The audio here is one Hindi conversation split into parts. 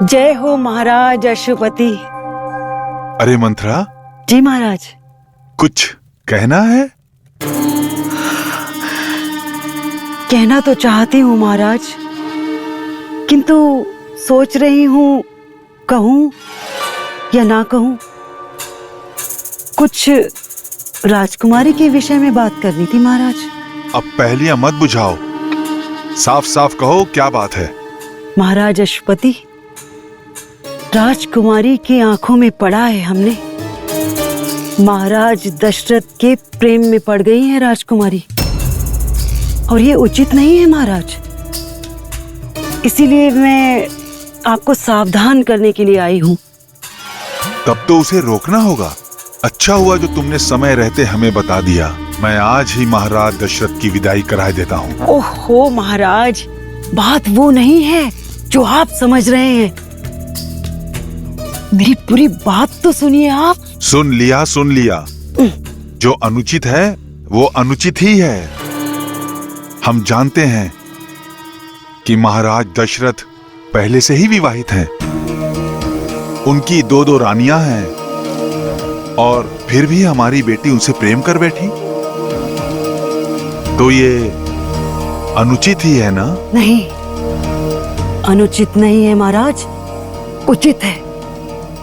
जय हो महाराज अशुपति। अरे मंथरा, जी महाराज। कुछ कहना है? कहना तो चाहती हूँ महाराज, किंतु सोच रही हूँ कहूँ या ना कहूँ। कुछ राजकुमारी के विषय में बात करनी थी महाराज। अब पहेलियां मत बुझाओ, साफ साफ कहो क्या बात है। महाराज अशुपति, राजकुमारी की आंखों में पड़ा है हमने। महाराज दशरथ के प्रेम में पड़ गई है राजकुमारी, और ये उचित नहीं है महाराज। इसीलिए मैं आपको सावधान करने के लिए आई हूँ। तब तो उसे रोकना होगा। अच्छा हुआ जो तुमने समय रहते हमें बता दिया। मैं आज ही महाराज दशरथ की विदाई करा देता हूँ। ओहो महाराज, बात वो नहीं है जो आप समझ रहे हैं। मेरी पूरी बात तो सुनिए आप। सुन लिया। जो अनुचित है वो अनुचित ही है। हम जानते हैं कि महाराज दशरथ पहले से ही विवाहित हैं। उनकी दो रानियां हैं, और फिर भी हमारी बेटी उनसे प्रेम कर बैठी, तो ये अनुचित ही है ना? नहीं, अनुचित नहीं है महाराज, उचित है,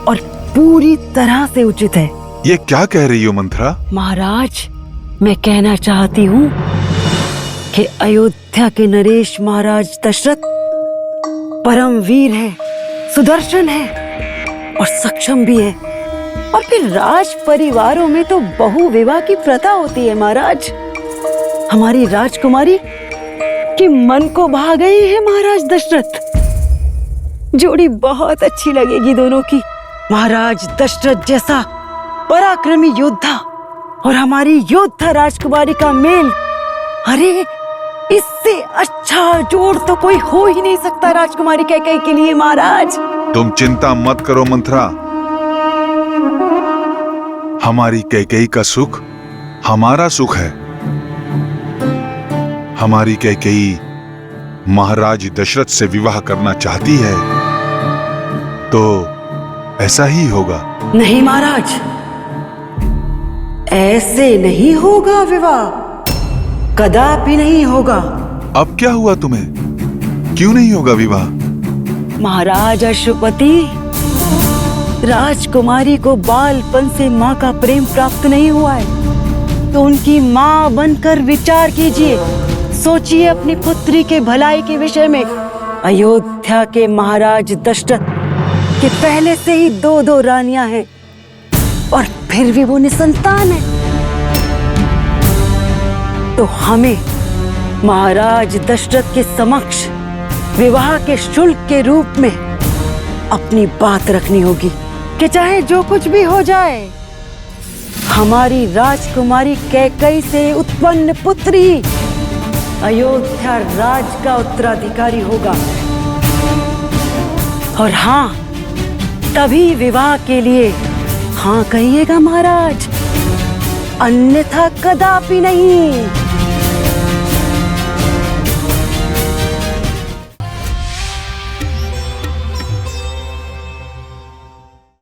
और पूरी तरह से उचित है। ये क्या कह रही हो मंथरा? महाराज, मैं कहना चाहती हूँ कि अयोध्या के नरेश महाराज दशरथ परम वीर है, सुदर्शन है और सक्षम भी है। और फिर राज परिवारों में तो बहु विवाह की प्रथा होती है महाराज। हमारी राजकुमारी के मन को भा गई है महाराज दशरथ। जोड़ी बहुत अच्छी लगेगी दोनों की। महाराज दशरथ जैसा पराक्रमी योद्धा और हमारी योद्धा राजकुमारी का मेल, अरे इससे अच्छा जोड़ तो कोई हो ही नहीं सकता राजकुमारी कैकेयी के लिए महाराज। तुम चिंता मत करो मंथरा, हमारी कैकेयी का सुख हमारा सुख है। हमारी कैकेयी महाराज दशरथ से विवाह करना चाहती है, तो ऐसा ही होगा। नहीं महाराज, ऐसे नहीं होगा विवाह, कदापि नहीं होगा। अब क्या हुआ तुम्हें? क्यों नहीं होगा विवाह? महाराज अशुपति, राजकुमारी को बालपन से माँ का प्रेम प्राप्त नहीं हुआ है, तो उनकी माँ बनकर विचार कीजिए, सोचिए अपनी पुत्री के भलाई के विषय में। अयोध्या के महाराज दशरथ के पहले से ही दो रानियां हैं, और फिर भी वो निसंतान है। तो हमें महाराज दशरथ के समक्ष विवाह के शुल्क के रूप में अपनी बात रखनी होगी कि चाहे जो कुछ भी हो जाए, हमारी राजकुमारी कैकेयी से उत्पन्न पुत्र ही अयोध्या राज का उत्तराधिकारी होगा। और हाँ, तभी विवाह के लिए हाँ कहिएगा महाराज, अन्यथा कदापि नहीं।